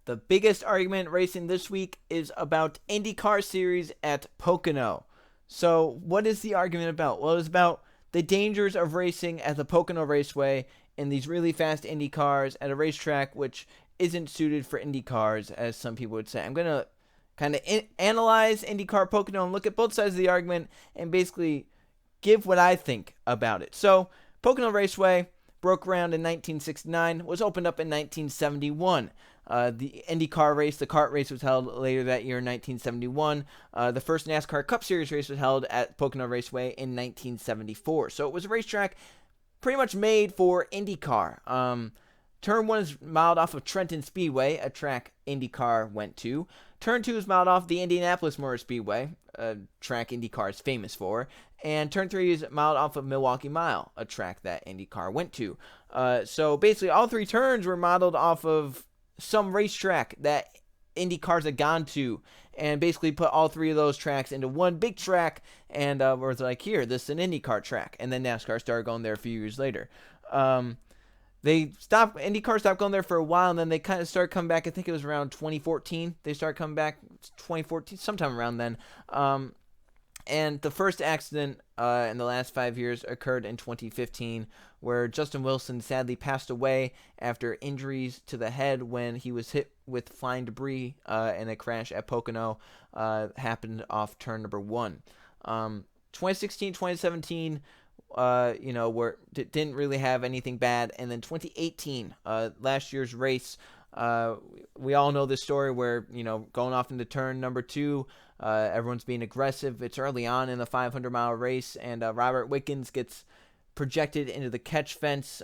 The biggest argument racing this week is about IndyCar series at Pocono. So, what is the argument about? Well, it's about the dangers of racing at the Pocono Raceway in these really fast Indy cars at a racetrack which isn't suited for Indy cars, as some people would say. I'm going to kind of analyze IndyCar Pocono and look at both sides of the argument and basically give what I think about it. So, Pocono Raceway broke ground in 1969, was opened up in 1971. The IndyCar race, the kart race, was held later that year in 1971. The first NASCAR Cup Series race was held at Pocono Raceway in 1974. So it was a racetrack pretty much made for IndyCar. Turn 1 is modeled off of Trenton Speedway, a track IndyCar went to. Turn 2 is modeled off the Indianapolis Motor Speedway, a track IndyCar is famous for. And Turn 3 is modeled off of Milwaukee Mile, a track that IndyCar went to. So basically, all three turns were modeled off of some racetrack that IndyCars had gone to, and basically put all three of those tracks into one big track, and where it's like, here, this is an IndyCar track. And then NASCAR started going there a few years later. IndyCar stopped going there for a while, and then they kind of started coming back. I think it was around 2014. They started coming back 2014, sometime around then. And the first accident in the last 5 years occurred in 2015, where Justin Wilson sadly passed away after injuries to the head when he was hit with flying debris in a crash at Pocono. Happened off turn number 1. 2016, 2017, didn't really have anything bad. And then 2018, last year's race, we all know this story where, going off into turn number 2, everyone's being aggressive. It's early on in the 500-mile race, and Robert Wickens gets projected into the catch fence,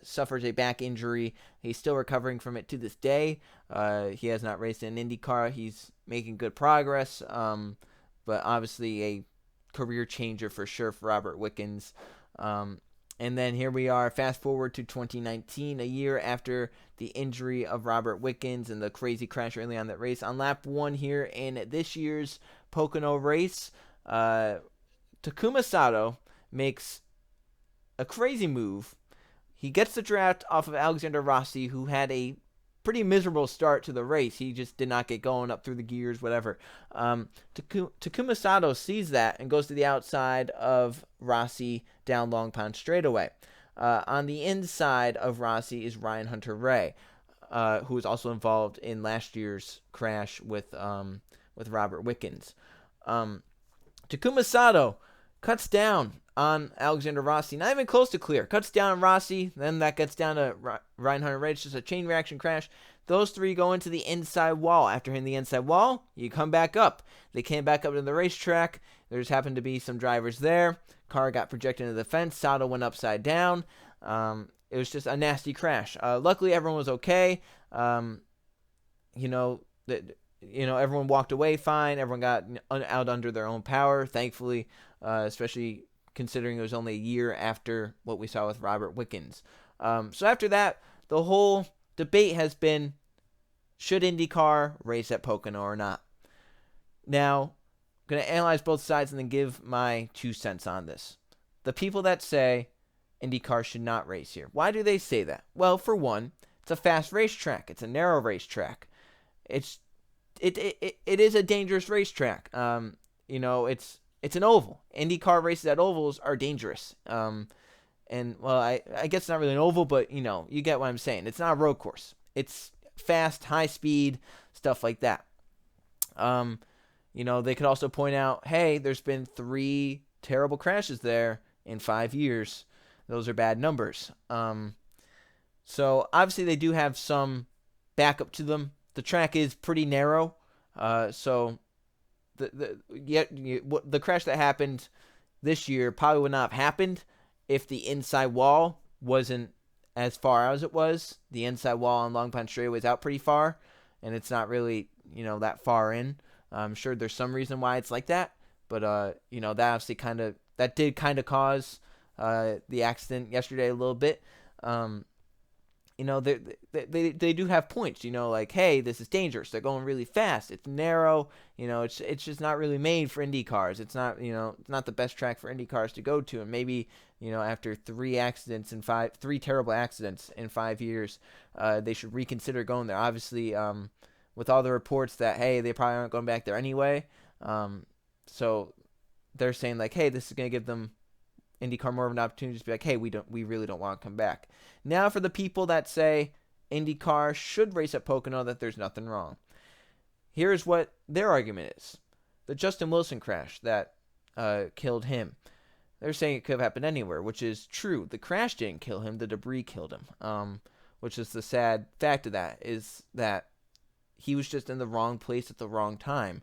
suffers a back injury. He's still recovering from it to this day. He has not raced in IndyCar. He's making good progress, but obviously a career changer for sure for Robert Wickens. And then here we are, fast forward to 2019, a year after the injury of Robert Wickens and the crazy crash early on that race. On lap 1 here in this year's Pocono race, Takuma Sato makes a crazy move. He gets the draft off of Alexander Rossi, who had a pretty miserable start to the race. He just did not get going up through the gears, whatever. Takuma Sato sees that and goes to the outside of Rossi down Long Pond straightaway. On the inside of Rossi is Ryan Hunter-Reay, who was also involved in last year's crash with Robert Wickens. Takuma Sato cuts down on Alexander Rossi, not even close to clear. Cuts down on Rossi, then that gets down to Ryan Hunter-Reay. It's just a chain reaction crash. Those three go into the inside wall. After hitting the inside wall, you come back up. They came back up to the racetrack. There just happened to be some drivers there. Car got projected into the fence. Sato went upside down. It was just a nasty crash. Luckily, everyone was okay. Everyone walked away fine. Everyone got out under their own power, thankfully, especially considering it was only a year after what we saw with Robert Wickens. So after that, the whole debate has been, should IndyCar race at Pocono or not? Now, I'm going to analyze both sides and then give my 2 cents on this. The people that say IndyCar should not race here, why do they say that? Well, for one, it's a fast racetrack. It's a narrow racetrack. It is a dangerous racetrack. It's an oval. IndyCar races at ovals are dangerous. I guess it's not really an oval, but you get what I'm saying. It's not a road course. It's fast, high speed, stuff like that. They could also point out, hey, there's been 3 terrible crashes there in 5 years. Those are bad numbers. So obviously they do have some backup to them. The track is pretty narrow, so the crash that happened this year probably would not have happened if the inside wall wasn't as far as it was. The inside wall on Long Pond Straightaway is out pretty far, and it's not really that far in. I'm sure there's some reason why it's like that, but that obviously did cause the accident yesterday a little bit. they do have points. Like, hey, this is dangerous. They're going really fast. It's narrow. It's just not really made for Indy cars. It's not it's not the best track for Indy cars to go to. And maybe after three terrible accidents in 5 years, they should reconsider going there. Obviously, with all the reports that hey, they probably aren't going back there anyway. So they're saying like, hey, this is going to give them IndyCar more of an opportunity to be like, hey, we really don't want to come back. Now for the people that say IndyCar should race at Pocono, that there's nothing wrong. Here's what their argument is. The Justin Wilson crash that killed him. They're saying it could have happened anywhere, which is true. The crash didn't kill him. The debris killed him. Which is the sad fact of that, is that he was just in the wrong place at the wrong time.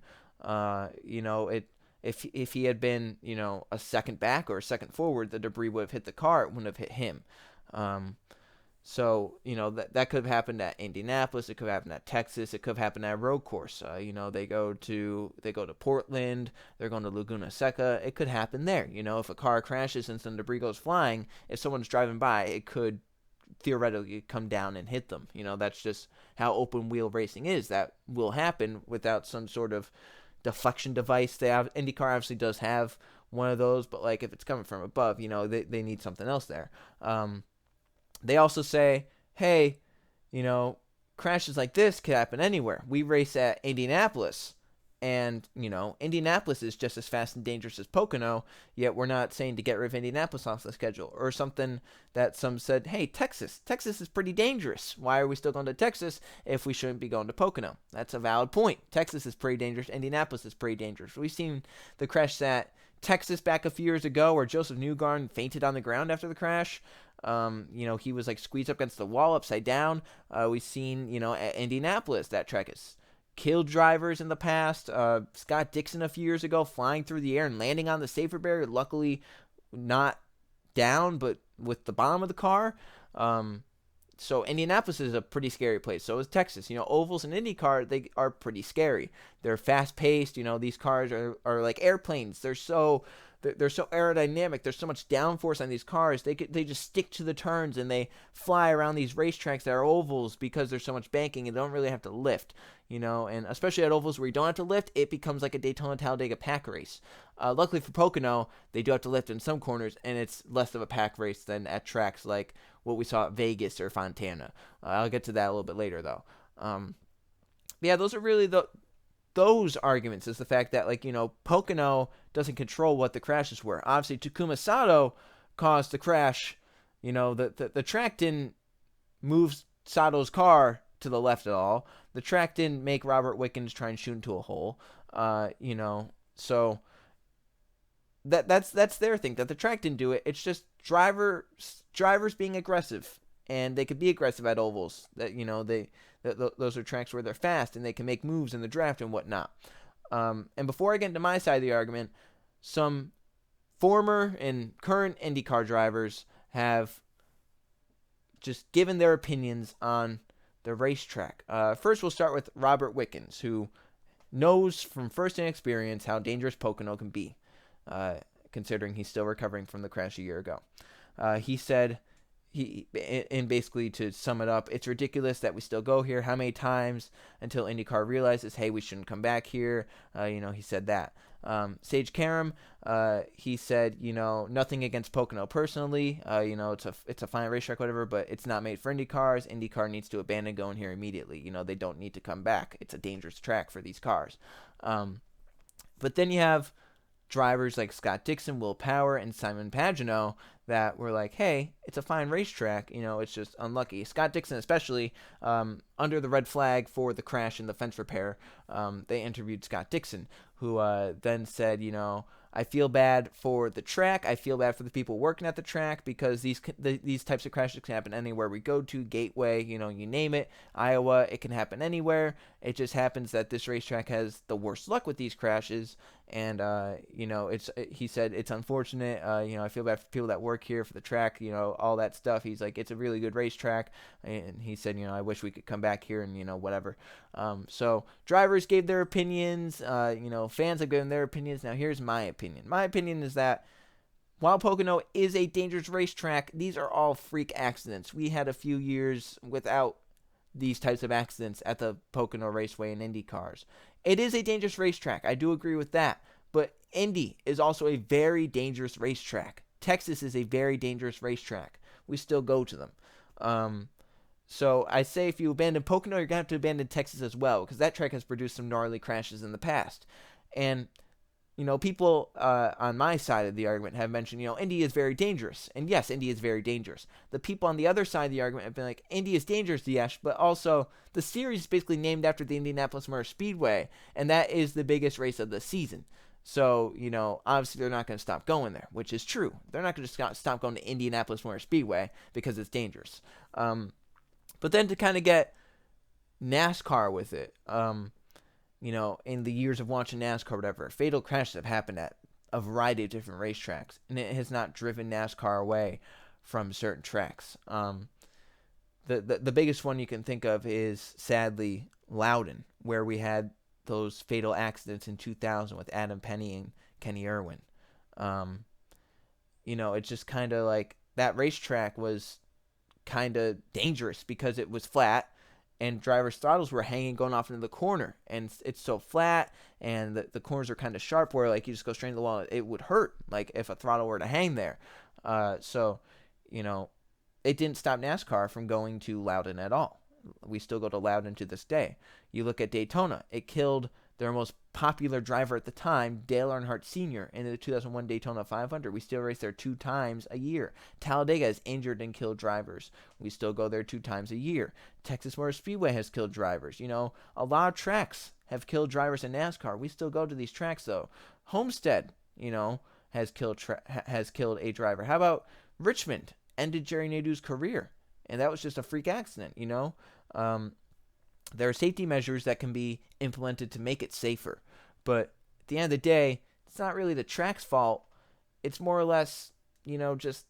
If he had been, a second back or a second forward, the debris would have hit the car. It wouldn't have hit him. So that could have happened at Indianapolis. It could have happened at Texas. It could have happened at a road course. They go to Portland. They're going to Laguna Seca. It could happen there. If a car crashes and some debris goes flying, if someone's driving by, it could theoretically come down and hit them. That's just how open wheel racing is. That will happen without some sort of deflection device. IndyCar obviously does have one of those, but like if it's coming from above, they need something else there. They also say, hey, crashes like this could happen anywhere. We race at Indianapolis, and Indianapolis is just as fast and dangerous as Pocono, yet we're not saying to get rid of Indianapolis off the schedule. Or something that some said, hey, Texas is pretty dangerous. Why are we still going to Texas if we shouldn't be going to Pocono? That's a valid point. Texas is pretty dangerous. Indianapolis is pretty dangerous. We've seen the crash at Texas back a few years ago where Joseph Newgarden fainted on the ground after the crash. He was like squeezed up against the wall upside down. We've seen, at Indianapolis, that track has killed drivers in the past. Scott Dixon a few years ago flying through the air and landing on the safety barrier, luckily not down, but with the bottom of the car. So Indianapolis is a pretty scary place. So is Texas. Ovals and IndyCar, they are pretty scary. They're fast-paced. These cars are like airplanes. They're so aerodynamic. There's so much downforce on these cars. They just stick to the turns and they fly around these racetracks that are ovals because there's so much banking and they don't really have to lift. And especially at ovals where you don't have to lift, it becomes like a Daytona Talladega pack race. Luckily for Pocono, they do have to lift in some corners, and it's less of a pack race than at tracks like what we saw at Vegas or Fontana. I'll get to that a little bit later, though. Yeah, those are really those arguments, is the fact that, Pocono doesn't control what the crashes were. Obviously, Takuma Sato caused the crash. The track didn't move Sato's car to the left at all. The track didn't make Robert Wickens try and shoot into a hole. So that's their thing, that the track didn't do it. It's just drivers being aggressive, and they could be aggressive at ovals. Those are tracks where they're fast and they can make moves in the draft and whatnot. And before I get into my side of the argument, some former and current IndyCar drivers have just given their opinions on the racetrack. First, we'll start with Robert Wickens, who knows from first-hand experience how dangerous Pocono can be, considering he's still recovering from the crash a year ago. He said, and basically to sum it up, it's ridiculous that we still go here. How many times until IndyCar realizes, hey, we shouldn't come back here? He said that. Sage Karam, he said, nothing against Pocono personally. It's a fine racetrack, whatever, but it's not made for IndyCars. IndyCar needs to abandon going here immediately. They don't need to come back. It's a dangerous track for these cars. But then you have drivers like Scott Dixon, Will Power, and Simon Pagenaud that were like, hey, it's a fine racetrack, it's just unlucky. Scott Dixon especially, under the red flag for the crash and the fence repair, they interviewed Scott Dixon, who then said, I feel bad for the track. I feel bad for the people working at the track, because these types of crashes can happen anywhere we go to. Gateway, you name it. Iowa, it can happen anywhere. It just happens that this racetrack has the worst luck with these crashes. And, he said it's unfortunate. I feel bad for people that work here, for the track, all that stuff. He's like, it's a really good racetrack. And he said, I wish we could come back here and, whatever. So drivers gave their opinions. Fans have given their opinions. Now here's my opinion. My opinion is that while Pocono is a dangerous racetrack, these are all freak accidents. We had a few years without these types of accidents at the Pocono Raceway and Indy cars. It is a dangerous racetrack. I do agree with that. But Indy is also a very dangerous racetrack. Texas is a very dangerous racetrack. We still go to them. So I say if you abandon Pocono, you're going to have to abandon Texas as well, because that track has produced some gnarly crashes in the past. And people on my side of the argument have mentioned, Indy is very dangerous. And yes, Indy is very dangerous. The people on the other side of the argument have been like, Indy is dangerous, yes, but also the series is basically named after the Indianapolis Motor Speedway, and that is the biggest race of the season. So, obviously they're not going to stop going there, which is true. They're not going to stop going to Indianapolis Motor Speedway because it's dangerous. But then to kind of get NASCAR with it, in the years of watching NASCAR, whatever, fatal crashes have happened at a variety of different racetracks, and it has not driven NASCAR away from certain tracks. The biggest one you can think of is, sadly, Loudon, where we had those fatal accidents in 2000 with Adam Penny and Kenny Irwin. It's just kind of like that racetrack was kind of dangerous because it was flat and drivers' throttles were hanging going off into the corner, and it's so flat and the corners are kind of sharp where like you just go straight into the wall. It would hurt like if a throttle were to hang there. So it didn't stop NASCAR from going to Loudon at all. We still go to Loudon to this day. You look at Daytona, it killed their most popular driver at the time, Dale Earnhardt Sr., in the 2001 Daytona 500. We still race there 2 times a year. Talladega has injured and killed drivers. We still go there 2 times a year. Texas Motor Speedway has killed drivers. A lot of tracks have killed drivers in NASCAR. We still go to these tracks, though. Homestead, has killed a driver. How about Richmond? Ended Jerry Nadeau's career, and that was just a freak accident, There are safety measures that can be implemented to make it safer, but at the end of the day, it's not really the track's fault. It's more or less, just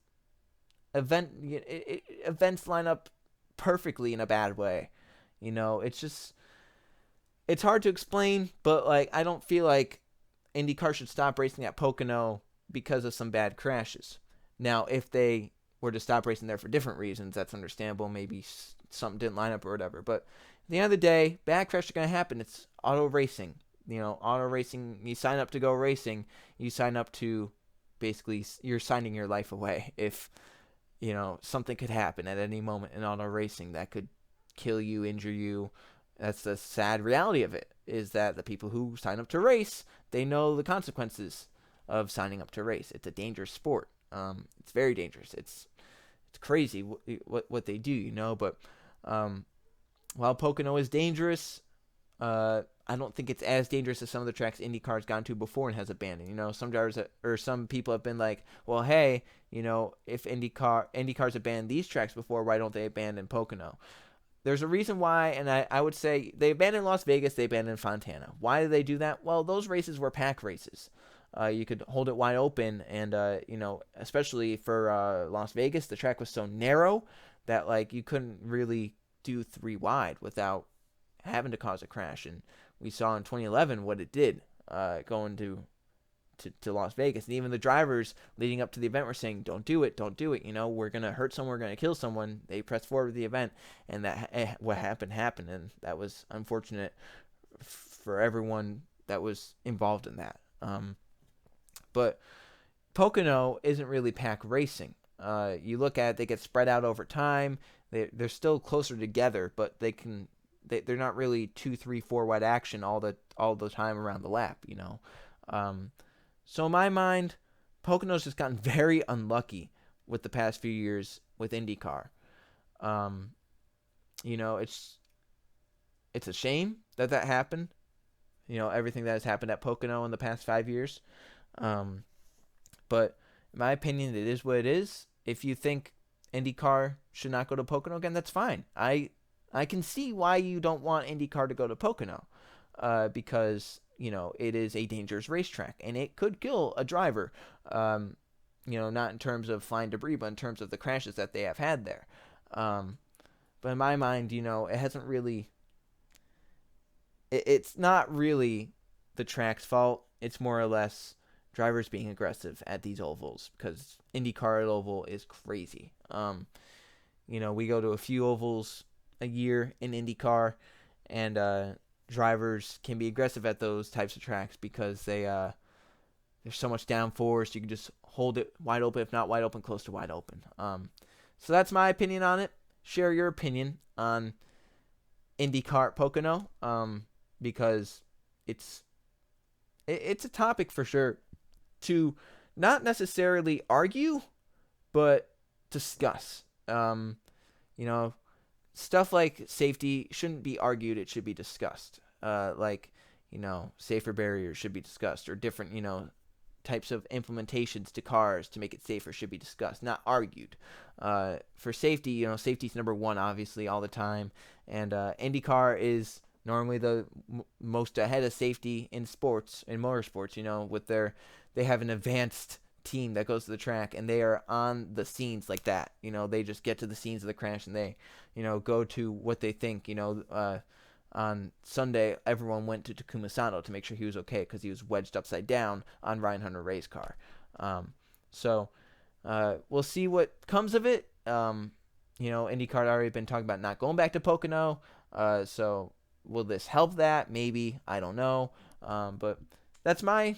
events line up perfectly in a bad way. It's hard to explain, but I don't feel like IndyCar should stop racing at Pocono because of some bad crashes. Now, if they were to stop racing there for different reasons, that's understandable. Maybe something didn't line up or whatever. But at the end of the day, bad crashes are going to happen. It's auto racing. Auto racing, you sign up to go racing. You sign up to basically, you're signing your life away. If, something could happen at any moment in auto racing that could kill you, injure you. That's the sad reality of it, is that the people who sign up to race, they know the consequences of signing up to race. It's a dangerous sport. It's very dangerous. It's crazy what they do, but while Pocono is dangerous, I don't think it's as dangerous as some of the tracks IndyCar's gone to before and has abandoned. Some drivers or some people have been like, well, hey, if IndyCar's abandoned these tracks before, why don't they abandon Pocono? There's a reason why, and I would say they abandoned Las Vegas, they abandoned Fontana. Why did they do that? Well, those races were pack races. You could hold it wide open, and especially for Las Vegas, the track was so narrow that you couldn't really do 3 wide without having to cause a crash. And we saw in 2011 what it did going to Las Vegas, and even the drivers leading up to the event were saying, "Don't do it, don't do it. We're gonna hurt someone, we're gonna kill someone." They pressed forward with the event, and that what happened, and that was unfortunate for everyone that was involved in that. But Pocono isn't really pack racing. You look at it, they get spread out over time. They're still closer together, but they're not really 2, 3, 4 wide action all the time around the lap. So in my mind, Pocono's just gotten very unlucky with the past few years with IndyCar. It's a shame that happened. Everything that has happened at Pocono in the past 5 years. But in my opinion, it is what it is. If you think IndyCar should not go to Pocono again, that's fine. I can see why you don't want IndyCar to go to Pocono, because it is a dangerous racetrack and it could kill a driver. Not in terms of flying debris, but in terms of the crashes that they have had there. But in my mind, it hasn't really. It's not really the track's fault. It's more or less, drivers being aggressive at these ovals, because IndyCar oval is crazy. We go to a few ovals a year in IndyCar, and drivers can be aggressive at those types of tracks because there's so much downforce. You can just hold it wide open, if not wide open, close to wide open. So that's my opinion on it. Share your opinion on IndyCar at Pocono, because it's a topic for sure to not necessarily argue, but discuss. You know, Stuff like safety shouldn't be argued; it should be discussed. Safer barriers should be discussed, or different, types of implementations to cars to make it safer should be discussed, not argued. For safety, safety's number one, obviously, all the time. And IndyCar is normally the most ahead of safety in sports, in motorsports. They have an advanced team that goes to the track, and they are on the scenes like that. They just get to the scenes of the crash, and they, go to what they think. On Sunday, everyone went to Takuma Sato to make sure he was okay because he was wedged upside down on Ryan Hunter Ray's car. So we'll see what comes of it. IndyCar had already been talking about not going back to Pocono. So will this help that? Maybe. I don't know. But that's my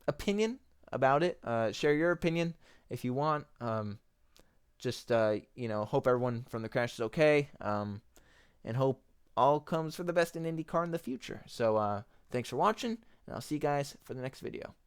opinion about it. Share your opinion if you want. Hope everyone from the crash is okay. And hope all comes for the best in IndyCar in the future. So thanks for watching, and I'll see you guys for the next video.